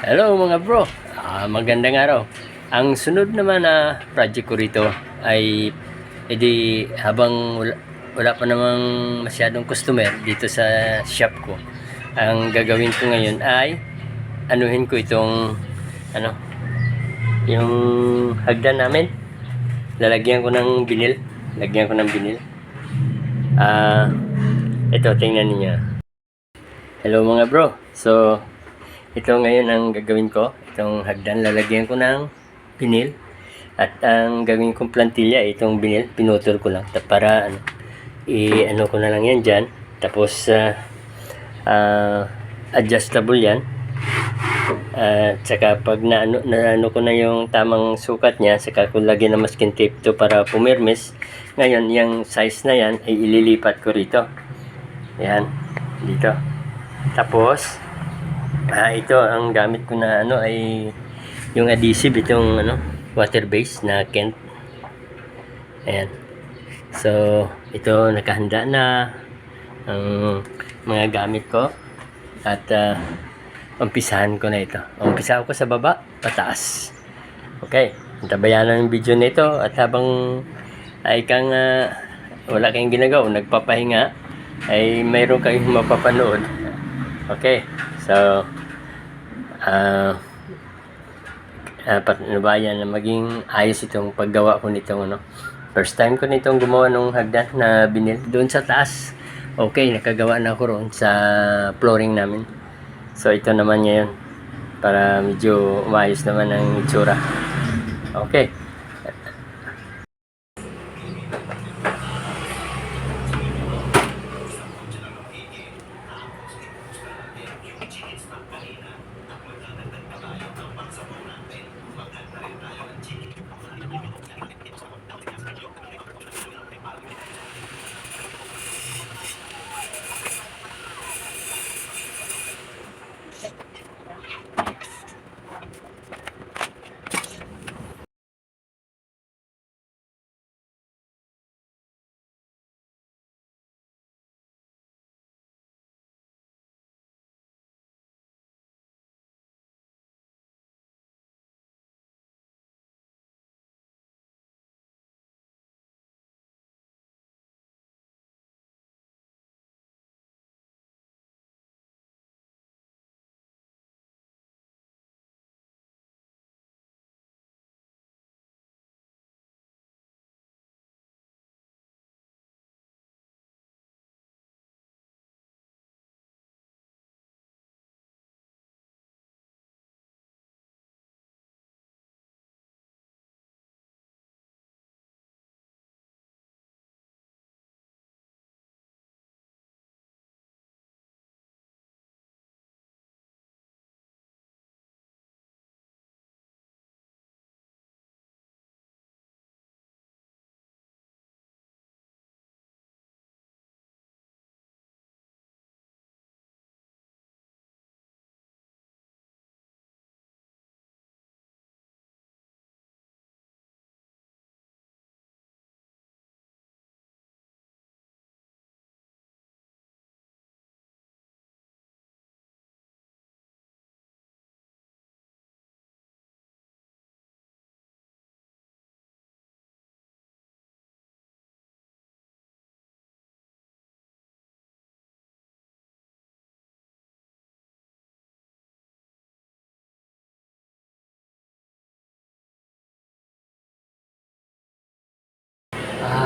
Hello mga bro, magandang araw. Ang sunod naman na project ko rito ay habang wala pa namang masyadong customer dito sa shop ko. Ang gagawin ko ngayon ay anuhin ko itong ano, yung hagdan namin. Lalagyan ko ng binil, lagyan ko ng binil. Ito tingnan niyo. Hello mga bro. So ito ngayon ang gagawin ko. Itong hagdan, lalagyan ko ng binil. At ang gagawin kong plantilla, itong binil, pinutol ko lang. Para i-ano ko na lang yan dyan. Tapos, adjustable yan. At saka pag naano ko na yung tamang sukat niya, saka ko lagyan ng masking tape to para pumirmis. Ngayon, yung size na yan ay ililipat ko rito. Yan, dito. Tapos, ito ang gamit ko na ay yung adhesive, itong water base na Kent. Ayan. So ito nakahanda na ang mga gamit ko at umpisahan ko na ito. Umpisa ko sa baba, pataas. Okay, tabayan lang yung video nito at habang ay kang wala kayong ginagawa, nagpapahinga, ay mayroon kayong mapapanood. Okay, so patnubayan na maging ayos itong paggawa ko nitong first time ko nitong gumawa ng hagdan na binil doon sa taas. Okay, nakagawa na ako roon sa flooring namin. So ito naman ngayon para medyo umayos naman ang itsura. Okay.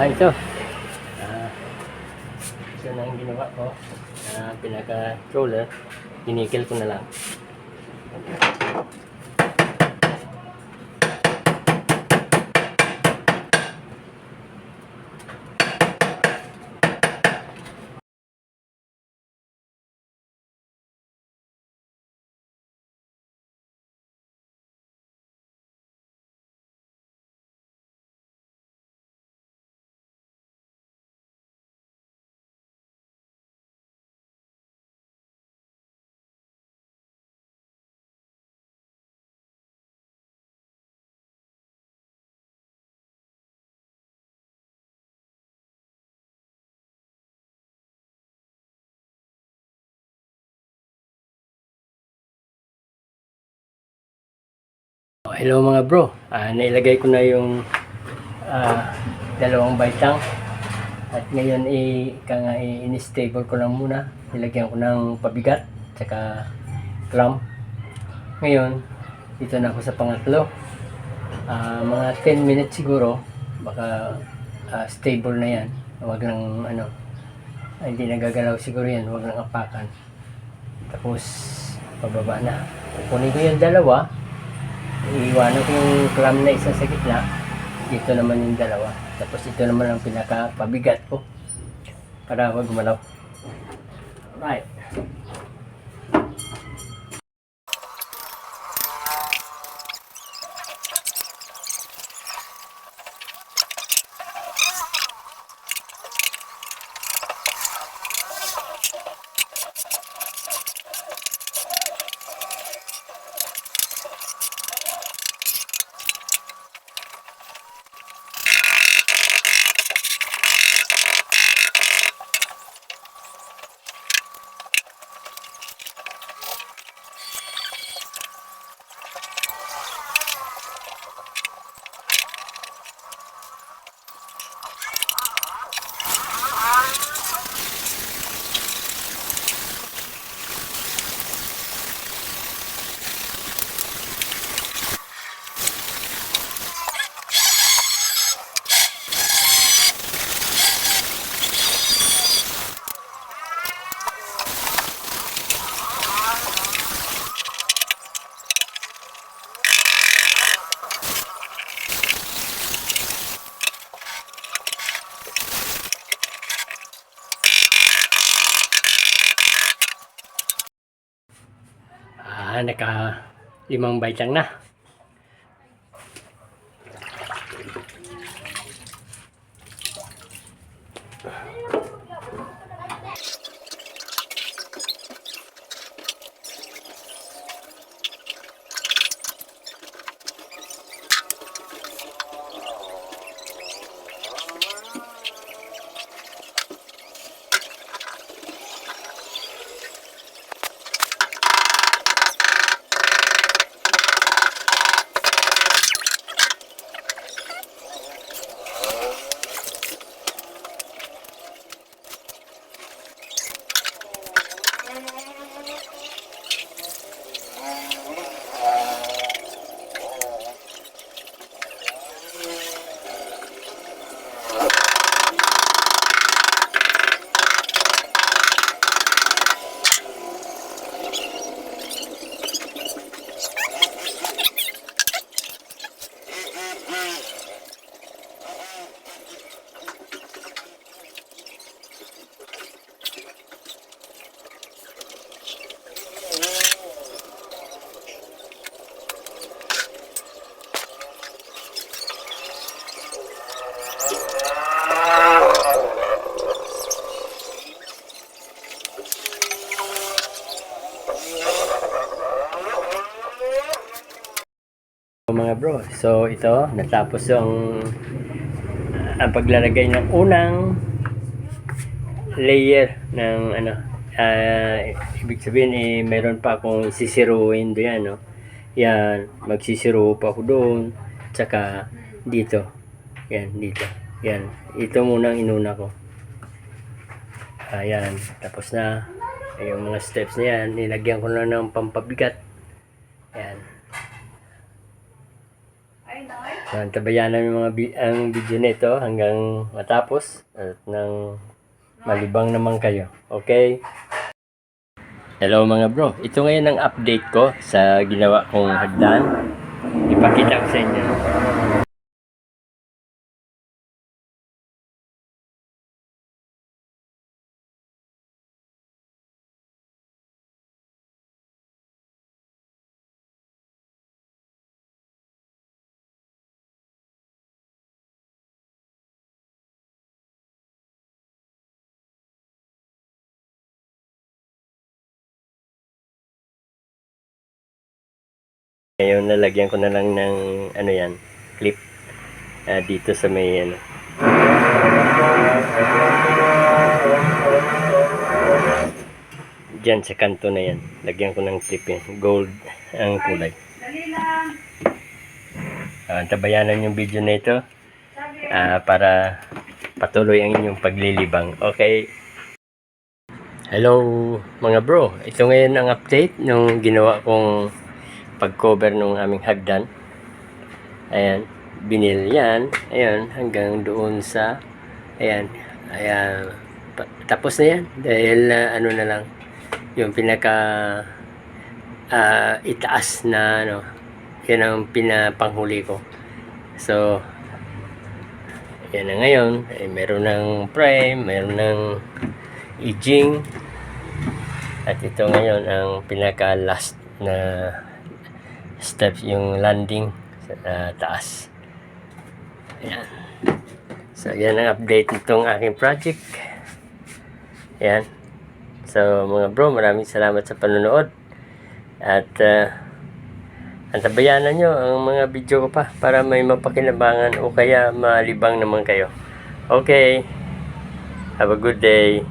Ito. Ito na ang ginawa ko. Pinaka-roller. Ginikil ko na lang. Hello mga bro, nailagay ko na yung dalawang baitang at ngayon in-stable ko lang muna. Nilagyan ko ng pabigat tsaka clamp. Ngayon dito na ako sa pangatlo. Mga 10 minutes siguro baka stable na yan. Huwag lang hindi nagagalaw siguro yan, huwag lang apakan. Tapos pababa na. Kukunin ko yung dalawa, iiwanan ko yung clamp na isa sa gitna, dito naman yung dalawa, tapos ito naman ang pinaka-pabigat ko para huwag gumalaw. Right. Naka 5 baitang na. Mga bro, so ito natapos ang paglalagay ng unang layer ng ibig sabihin meron pa akong sisiruin diyan, no. Yan, magsisiro pa ako doon, tsaka dito. Yan, dito. Yan, ito muna ang inuna ko. Ayan, tapos na yung mga steps na yan, nilagyan ko na ng pampabigat. Yan. So, tabayan namin ang video nito hanggang matapos at nang malibang naman kayo. Okay? Hello mga bro. Ito ngayon ang update ko sa ginawa kong hagdan. Ipakita ko sa inyo. Ngayon nalagyan ko na lang ng yan, clip dito sa may dyan sa kanto na yan. Lagyan ko ng clip yan. Gold ang kulay. Tabayanan yung video na ito para patuloy ang inyong paglilibang. Okay. Hello mga bro. Ito ngayon ang update nung ginawa kong pag-cover nung aming hagdan. Ayan. Binil yan. Ayan. Hanggang doon sa ayan. Ayan. Tapos na yan. Dahil ano na lang. Yung pinaka itaas na ano. Yan ang pinapanghuli ko. So yan na ngayon. Meron ng frame. Meron ng edging. At ito ngayon ang pinaka last na steps, yung landing sa taas. Ayan. So yan ang update nitong aking project. Ayan. So mga bro, maraming salamat sa panonood. At antabayanan nyo ang mga video ko pa para may mapakinabangan o kaya malibang naman kayo. Okay. Have a good day.